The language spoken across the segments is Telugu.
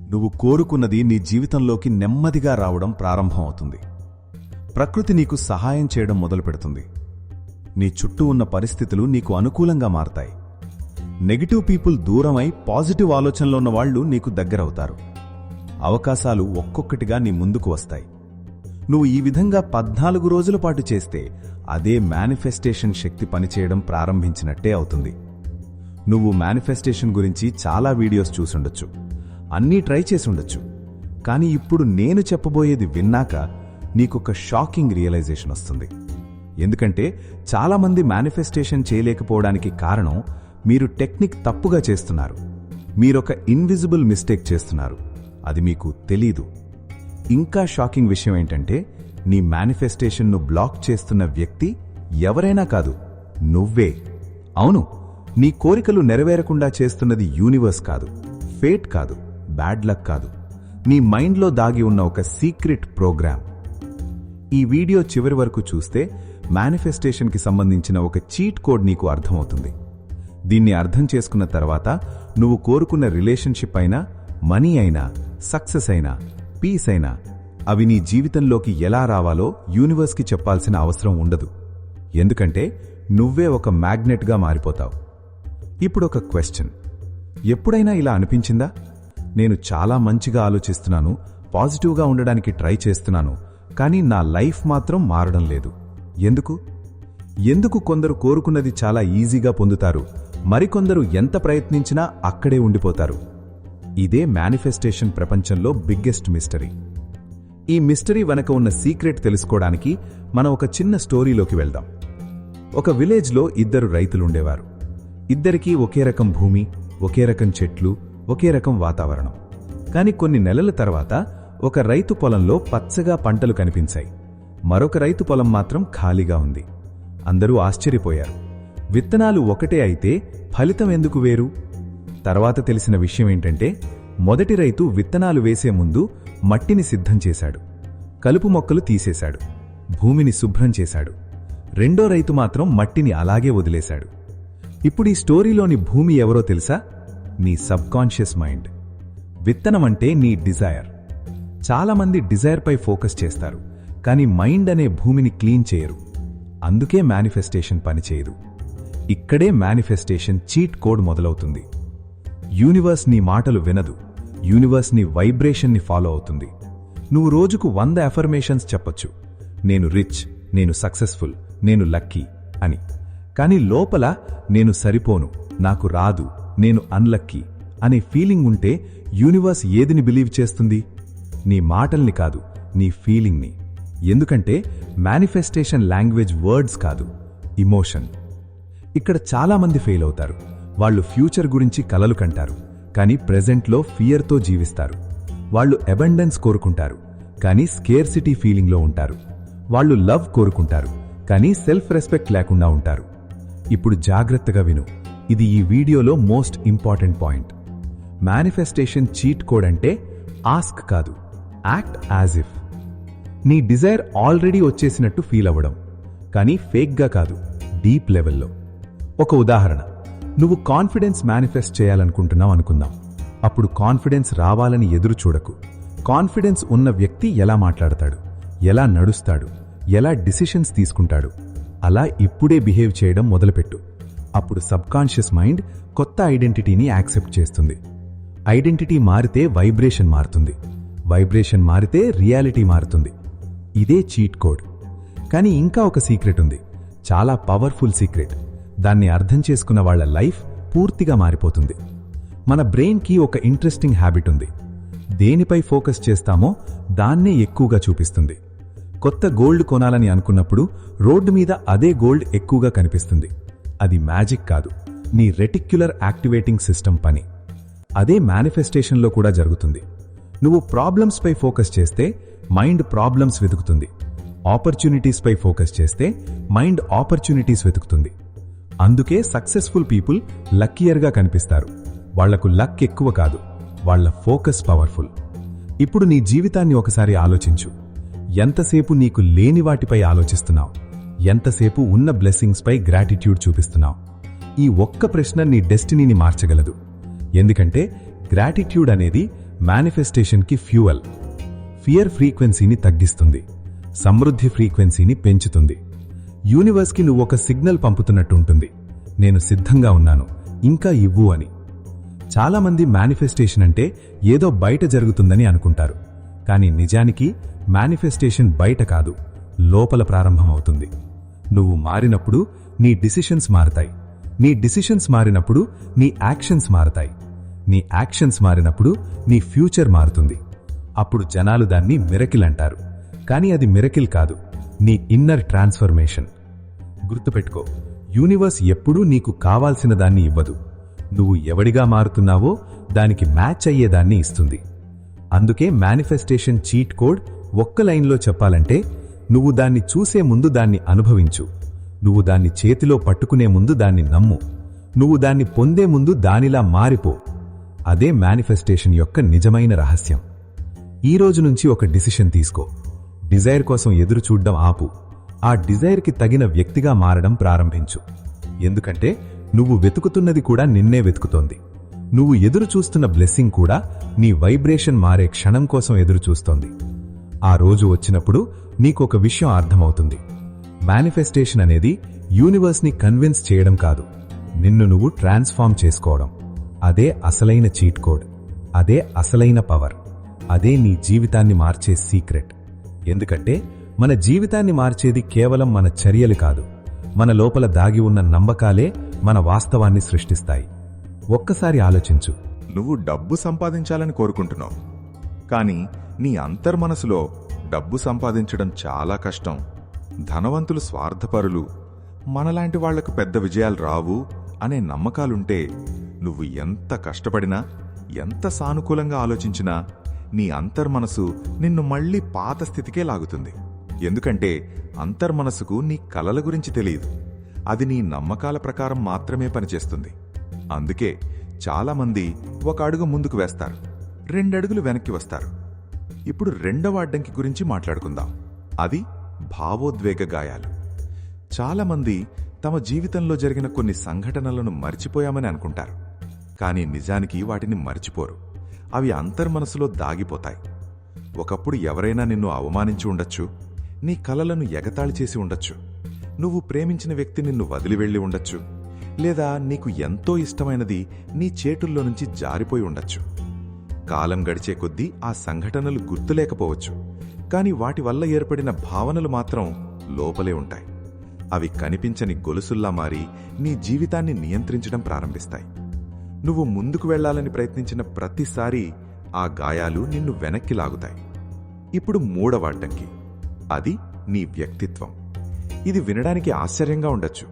నువ్వు కోరుకున్నది నీ జీవితంలోకి నెమ్మదిగా రావడం ప్రారంభం అవుతుంది. ప్రకృతి నీకు సహాయం చేయడం మొదలుపెడుతుంది. నీ చుట్టూ ఉన్న పరిస్థితులు నీకు అనుకూలంగా మారతాయి. నెగిటివ్ పీపుల్ దూరమై పాజిటివ్ ఆలోచనలో ఉన్న వాళ్లు నీకు దగ్గరవుతారు. అవకాశాలు ఒక్కొక్కటిగా నీ ముందుకు వస్తాయి. నువ్వు ఈ విధంగా 14 రోజుల పాటు చేస్తే అదే మేనిఫెస్టేషన్ శక్తి పనిచేయడం ప్రారంభించినట్టే అవుతుంది. నువ్వు మేనిఫెస్టేషన్ గురించి చాలా వీడియోస్ చూసుండొచ్చు, అన్నీ ట్రై చేసుండొచ్చు. కానీ ఇప్పుడు నేను చెప్పబోయేది విన్నాక నీకొక షాకింగ్ రియలైజేషన్ వస్తుంది. ఎందుకంటే చాలామంది మేనిఫెస్టేషన్ చేయలేకపోవడానికి కారణం మీరు టెక్నిక్ తప్పుగా చేస్తున్నారు. మీరొక ఇన్విజిబుల్ మిస్టేక్ చేస్తున్నారు. అది మీకు తెలీదు. ఇంకా షాకింగ్ విషయం ఏంటంటే నీ మేనిఫెస్టేషన్ను బ్లాక్ చేస్తున్న వ్యక్తి ఎవరైనా కాదు, నువ్వే. అవును, నీ కోరికలు నెరవేరకుండా చేస్తున్నది యూనివర్స్ కాదు, ఫేట్ కాదు, బ్యాడ్ లక్ కాదు, నీ మైండ్లో దాగి ఉన్న ఒక సీక్రెట్ ప్రోగ్రామ్. ఈ వీడియో చివరి వరకు చూస్తే మేనిఫెస్టేషన్కి సంబంధించిన ఒక చీట్ కోడ్ నీకు అర్థమవుతుంది. దీన్ని అర్థం చేసుకున్న తర్వాత నువ్వు కోరుకున్న రిలేషన్షిప్ అయినా, మనీ అయినా, సక్సెస్ అయినా, పీస్ అయినా అవి నీ జీవితంలోకి ఎలా రావాలో యూనివర్స్కి చెప్పాల్సిన అవసరం ఉండదు. ఎందుకంటే నువ్వే ఒక మ్యాగ్నెట్గా మారిపోతావు. ఇప్పుడొక క్వశ్చన్. ఎప్పుడైనా ఇలా అనిపించిందా? నేను చాలా మంచిగా ఆలోచిస్తున్నాను, పాజిటివ్గా ఉండడానికి ట్రై చేస్తున్నాను, కానీ నా లైఫ్ మాత్రం మారడం లేదు. ఎందుకు కొందరు కోరుకున్నది చాలా ఈజీగా పొందుతారు, మరికొందరు ఎంత ప్రయత్నించినా అక్కడే ఉండిపోతారు? ఇదే మేనిఫెస్టేషన్ ప్రపంచంలో బిగ్గెస్ట్ మిస్టరీ. ఈ మిస్టరీ వెనక ఉన్న సీక్రెట్ తెలుసుకోవడానికి మనం ఒక చిన్న స్టోరీలోకి వెళ్దాం. ఒక విలేజ్లో 2 రైతులుండేవారు. ఇద్దరికీ ఒకే రకం భూమి, ఒకే రకం చెట్లు, ఒకే రకం వాతావరణం. కాని కొన్ని నెలల తర్వాత ఒక రైతు పొలంలో పచ్చగా పంటలు కనిపించాయి. మరొక రైతు పొలం మాత్రం ఖాళీగా ఉంది. అందరూ ఆశ్చర్యపోయారు. విత్తనాలు ఒకటే అయితే ఫలితం ఎందుకు వేరు? తర్వాత తెలిసిన విషయం ఏంటంటే మొదటి రైతు విత్తనాలు వేసే ముందు మట్టిని సిద్ధం చేశాడు, కలుపు మొక్కలు తీసేశాడు, భూమిని శుభ్రం చేశాడు. రెండో రైతు మాత్రం మట్టిని అలాగే వదిలేశాడు. ఇప్పుడు ఈ స్టోరీలోని భూమి ఎవరో తెలుసా? నీ సబ్కాన్షియస్ మైండ్. విత్తనమంటే నీ డిజైర్. చాలామంది డిజైర్పై ఫోకస్ చేస్తారు, కానీ మైండ్ అనే భూమిని క్లీన్ చేయరు. అందుకే మేనిఫెస్టేషన్ పనిచేయదు. ఇక్కడే మేనిఫెస్టేషన్ చీట్ కోడ్ మొదలవుతుంది. యూనివర్స్ నీ మాటలు వినదు, యూనివర్స్ నీ వైబ్రేషన్ని ఫాలో అవుతుంది. నువ్వు రోజుకు 100 అఫర్మేషన్స్ చెప్పొచ్చు, నేను రిచ్, నేను సక్సెస్ఫుల్, నేను లక్కీ అని. కానీ లోపల నేను సరిపోను, నాకు రాదు, నేను అన్లక్కీ అనే ఫీలింగ్ ఉంటే యూనివర్స్ ఏదిని బిలీవ్ చేస్తుంది? నీ మాటల్ని కాదు, నీ ఫీలింగ్ని. ఎందుకంటే మేనిఫెస్టేషన్ లాంగ్వేజ్ వర్డ్స్ కాదు, ఇమోషన్. ఇక్కడ చాలామంది ఫెయిల్ అవుతారు. వాళ్ళు ఫ్యూచర్ గురించి కలలు కంటారు, కానీ ప్రెజెంట్లో ఫియర్తో జీవిస్తారు. వాళ్ళు అబండెన్స్ కోరుకుంటారు, కానీ స్కేర్సిటీ ఫీలింగ్లో ఉంటారు. వాళ్ళు లవ్ కోరుకుంటారు, కానీ సెల్ఫ్ రెస్పెక్ట్ లేకుండా ఉంటారు. ఇప్పుడు జాగ్రత్తగా విను, ఇది ఈ వీడియోలో most important point. Manifestation cheat code అంటే ఆస్క్ కాదు, యాక్ట్ యాజ్ ఇఫ్. నీ డిజైర్ ఆల్రెడీ వచ్చేసినట్టు ఫీల్ అవ్వడం, కానీ ఫేక్గా కాదు, డీప్ లెవెల్లో. ఒక ఉదాహరణ, నువ్వు కాన్ఫిడెన్స్ మేనిఫెస్ట్ చేయాలనుకుంటున్నావు అనుకుందాం. అప్పుడు కాన్ఫిడెన్స్ రావాలని ఎదురు చూడకు. కాన్ఫిడెన్స్ ఉన్న వ్యక్తి ఎలా మాట్లాడతాడు, ఎలా నడుస్తాడు, ఎలా డిసిషన్స్ తీసుకుంటాడు, అలా ఇప్పుడే బిహేవ్ చేయడం మొదలుపెట్టు. అప్పుడు సబ్కాన్షియస్ మైండ్ కొత్త ఐడెంటిటీని యాక్సెప్ట్ చేస్తుంది. ఐడెంటిటీ మారితే వైబ్రేషన్ మారుతుంది, వైబ్రేషన్ మారితే రియాలిటీ మారుతుంది. ఇదే చీట్ కోడ్. కానీ ఇంకా ఒక సీక్రెట్ ఉంది, చాలా పవర్ఫుల్ సీక్రెట్. దాన్ని అర్థం చేసుకున్న వాళ్ల లైఫ్ పూర్తిగా మారిపోతుంది. మన బ్రెయిన్కి ఒక ఇంట్రెస్టింగ్ హ్యాబిట్ ఉంది. దేనిపై ఫోకస్ చేస్తామో దాన్నే ఎక్కువగా చూపిస్తుంది. కొత్త గోల్డ్ కొనాలని అనుకున్నప్పుడు రోడ్డు మీద అదే గోల్డ్ ఎక్కువగా కనిపిస్తుంది. అది మ్యాజిక్ కాదు, నీ రెటిక్యులర్ యాక్టివేటింగ్ సిస్టమ్ పని. అదే మేనిఫెస్టేషన్లో కూడా జరుగుతుంది. నువ్వు ప్రాబ్లమ్స్పై ఫోకస్ చేస్తే మైండ్ ప్రాబ్లమ్స్ వెతుకుతుంది. ఆపర్చునిటీస్పై ఫోకస్ చేస్తే మైండ్ ఆపర్చునిటీస్ వెతుకుతుంది. అందుకే సక్సెస్ఫుల్ పీపుల్ లక్కీయర్గా కనిపిస్తారు. వాళ్లకు లక్ ఎక్కువ కాదు, వాళ్ల ఫోకస్ పవర్ఫుల్. ఇప్పుడు నీ జీవితాన్ని ఒకసారి ఆలోచించు. ఎంతసేపు నీకు లేని వాటిపై ఆలోచిస్తున్నావు? ఎంతసేపు ఉన్న బ్లెస్సింగ్స్పై గ్రాటిట్యూడ్ చూపిస్తున్నావు? ఈ ఒక్క ప్రశ్న నీ డెస్టినీని మార్చగలదు. ఎందుకంటే గ్రాటిట్యూడ్ అనేది మేనిఫెస్టేషన్కి ఫ్యూయల్. ఫియర్ ఫ్రీక్వెన్సీని తగ్గిస్తుంది, సమృద్ధి ఫ్రీక్వెన్సీని పెంచుతుంది. యూనివర్స్కి నువ్వొక సిగ్నల్ పంపుతున్నట్టుంటుంది, నేను సిద్ధంగా ఉన్నాను, ఇంకా ఇవ్వు అని. చాలామంది మేనిఫెస్టేషన్ అంటే ఏదో బయట జరుగుతుందని అనుకుంటారు. కానీ నిజానికి మేనిఫెస్టేషన్ బయట కాదు, లోపల ప్రారంభమవుతుంది. నువ్వు మారినప్పుడు నీ డిసిషన్స్ మారతాయి, నీ డిసిషన్స్ మారినప్పుడు నీ యాక్షన్స్ మారతాయి, నీ యాక్షన్స్ మారినప్పుడు నీ ఫ్యూచర్ మారుతుంది. అప్పుడు జనాలు దాన్ని మిరకిల్ అంటారు. కానీ అది మిరకిల్ కాదు, నీ ఇన్నర్ ట్రాన్స్ఫర్మేషన్. గుర్తుపెట్టుకో, యూనివర్స్ ఎప్పుడూ నీకు కావాల్సిన దాన్ని ఇవ్వదు, నువ్వు ఎవడిగా మారుతున్నావో దానికి మ్యాచ్ అయ్యేదాన్ని ఇస్తుంది. అందుకే మేనిఫెస్టేషన్ చీట్ కోడ్ ఒక్క లైన్లో చెప్పాలంటే, నువ్వు దాన్ని చూసే ముందు దాన్ని అనుభవించు, నువ్వు దాన్ని చేతిలో పట్టుకునే ముందు దాన్ని నమ్ము, నువ్వు దాన్ని పొందే ముందు దానిలా మారిపో. అదే మేనిఫెస్టేషన్ యొక్క నిజమైన రహస్యం. ఈ రోజు నుంచి ఒక డిసిషన్ తీసుకో. డిజైర్ కోసం ఎదురు చూడ్డం ఆపు, ఆ డిజైర్కి తగిన వ్యక్తిగా మారడం ప్రారంభించు. ఎందుకంటే నువ్వు వెతుకుతున్నది కూడా నిన్నే వెతుకుతోంది. నువ్వు ఎదురు చూస్తున్న బ్లెస్సింగ్ కూడా నీ వైబ్రేషన్ మారే క్షణం కోసం ఎదురు చూస్తోంది. ఆ రోజు వచ్చినప్పుడు నీకొక విషయం అర్థమవుతుంది. మేనిఫెస్టేషన్ అనేది యూనివర్స్ని కన్విన్స్ చేయడం కాదు, నిన్ను నువ్వు ట్రాన్స్ఫార్మ్ చేసుకోవడం. అదే అసలైన చీట్ కోడ్, అదే అసలైన పవర్, అదే నీ జీవితాన్ని మార్చే సీక్రెట్. ఎందుకంటే మన జీవితాన్ని మార్చేది కేవలం మన చర్యలు కాదు, మన లోపల దాగి ఉన్న నమ్మకాలే మన వాస్తవాన్ని సృష్టిస్తాయి. ఒక్కసారి ఆలోచించు. నువ్వు డబ్బు సంపాదించాలని కోరుకుంటున్నావు, కానీ నీ అంతర్మనసులో డబ్బు సంపాదించడం చాలా కష్టం, ధనవంతులు స్వార్థపరులు, మనలాంటి వాళ్లకు పెద్ద విజయాలు రావు అనే నమ్మకాలుంటే నువ్వు ఎంత కష్టపడినా, ఎంత సానుకూలంగా ఆలోచించినా నీ అంతర్మనసు నిన్ను మళ్లీ పాత స్థితికే లాగుతుంది. ఎందుకంటే అంతర్మనసుకు నీ కలల గురించి తెలియదు, అది నీ నమ్మకాల ప్రకారం మాత్రమే పనిచేస్తుంది. అందుకే చాలామంది ఒక అడుగు ముందుకు వేస్తారు, 2 అడుగులు వెనక్కి వస్తారు. ఇప్పుడు రెండవ అడ్డంకి గురించి మాట్లాడుకుందాం. అది భావోద్వేగ గాయాలు. చాలామంది తమ జీవితంలో జరిగిన కొన్ని సంఘటనలను మర్చిపోయామని అనుకుంటారు, కానీ నిజానికి వాటిని మర్చిపోరు. అవి అంతర్మనసులో దాగిపోతాయి. ఒకప్పుడు ఎవరైనా నిన్ను అవమానించి ఉండొచ్చు, నీ కలలను ఎగతాళి చేసి ఉండొచ్చు, నువ్వు ప్రేమించిన వ్యక్తి నిన్ను వదిలి వెళ్లి ఉండొచ్చు, లేదా నీకు ఎంతో ఇష్టమైనది నీ చేతుల్లో నుంచి జారిపోయి ఉండొచ్చు. కాలం గడిచే కొద్దీ ఆ సంఘటనలు గుర్తులేకపోవచ్చు, కాని వాటి వల్ల ఏర్పడిన భావనలు మాత్రం లోపలే ఉంటాయి. అవి కనిపించని గొలుసుల్లా మారి నీ జీవితాన్ని నియంత్రించడం ప్రారంభిస్తాయి. నువ్వు ముందుకు వెళ్లాలని ప్రయత్నించిన ప్రతిసారి ఆ గాయాలు నిన్ను వెనక్కి లాగుతాయి. ఇప్పుడు మూడవ అడ్డంకి, అది నీ వ్యక్తిత్వం. ఇది వినడానికి ఆశ్చర్యంగా ఉండొచ్చు,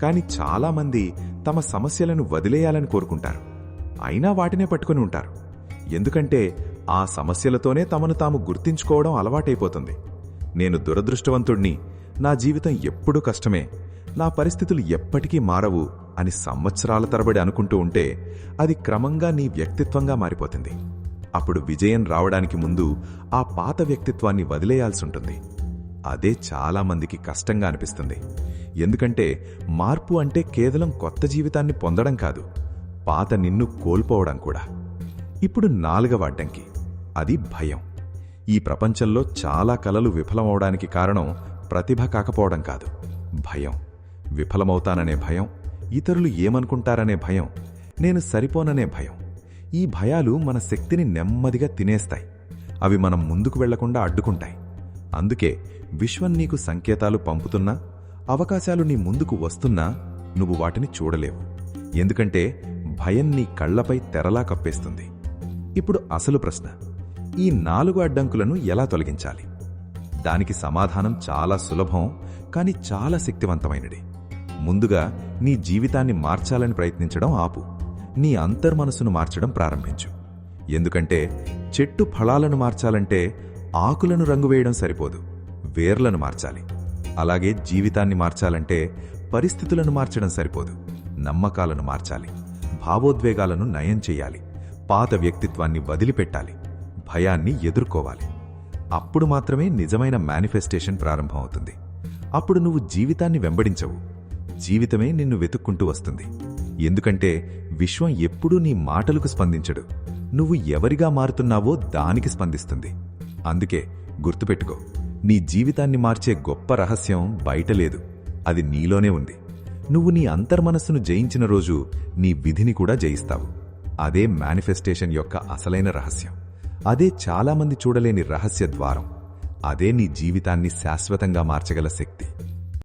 కాని చాలామంది తమ సమస్యలను వదిలేయాలని కోరుకుంటారు, అయినా వాటినే పట్టుకుని ఉంటారు. ఎందుకంటే ఆ సమస్యలతోనే తమను తాము గుర్తించుకోవడం అలవాటైపోతుంది. నేను దురదృష్టవంతుణ్ణి, నా జీవితం ఎప్పుడూ కష్టమే, నా పరిస్థితులు ఎప్పటికీ మారవు అని సంవత్సరాల తరబడి అనుకుంటూ ఉంటే అది క్రమంగా నీ వ్యక్తిత్వంగా మారిపోతుంది. అప్పుడు విజయం రావడానికి ముందు ఆ పాత వ్యక్తిత్వాన్ని వదిలేయాల్సుంటుంది. అదే చాలామందికి కష్టంగా అనిపిస్తుంది. ఎందుకంటే మార్పు అంటే కేవలం కొత్త జీవితాన్ని పొందడం కాదు, పాత నిన్ను కోల్పోవడం కూడా. ఇప్పుడు 4వ అడ్డంకి, అది భయం. ఈ ప్రపంచంలో చాలా కలలు విఫలమవడానికి కారణం ప్రతిభ కాకపోవడం కాదు, భయం. విఫలమవుతాననే భయం, ఇతరులు ఏమనుకుంటారనే భయం, నేను సరిపోననే భయం. ఈ భయాలు మన శక్తిని నెమ్మదిగా తినేస్తాయి. అవి మనం ముందుకు వెళ్లకుండా అడ్డుకుంటాయి. అందుకే విశ్వం నీకు సంకేతాలు పంపుతున్నా, అవకాశాలు నీ ముందుకు వస్తున్నా నువ్వు వాటిని చూడలేవు. ఎందుకంటే భయం నీ కళ్లపై తెరలా కప్పేస్తుంది. ఇప్పుడు అసలు ప్రశ్న, ఈ 4 అడ్డంకులను ఎలా తొలగించాలి? దానికి సమాధానం చాలా సులభం, కానీ చాలా శక్తివంతమైనది. ముందుగా నీ జీవితాన్ని మార్చాలని ప్రయత్నించడం ఆపు, నీ అంతర్మనసును మార్చడం ప్రారంభించు. ఎందుకంటే చెట్టు ఫలాలను మార్చాలంటే ఆకులను రంగు వేయడం సరిపోదు, వేర్లను మార్చాలి. అలాగే జీవితాన్ని మార్చాలంటే పరిస్థితులను మార్చడం సరిపోదు, నమ్మకాలను మార్చాలి, భావోద్వేగాలను నయం చెయ్యాలి, పాత వ్యక్తిత్వాన్ని వదిలిపెట్టాలి, భయాన్ని ఎదుర్కోవాలి. అప్పుడు మాత్రమే నిజమైన మేనిఫెస్టేషన్ ప్రారంభమవుతుంది. అప్పుడు నువ్వు జీవితాన్ని వెంబడించవు, జీవితమే నిన్ను వెతుక్కుంటూ వస్తుంది. ఎందుకంటే విశ్వం ఎప్పుడూ నీ మాటలకు స్పందించడు, నువ్వు ఎవరిగా మారుతున్నావో దానికి స్పందిస్తుంది. అందుకే గుర్తుపెట్టుకో, నీ జీవితాన్ని మార్చే గొప్ప రహస్యం బయట లేదు, అది నీలోనే ఉంది. నువ్వు నీ అంతర్మనస్సును జయించిన రోజు నీ విధిని కూడా జయిస్తావు. అదే మేనిఫెస్టేషన్ యొక్క అసలైన రహస్యం. అదే చాలామంది చూడలేని రహస్య ద్వారం. అదే నీ జీవితాన్ని శాశ్వతంగా మార్చగల శక్తి.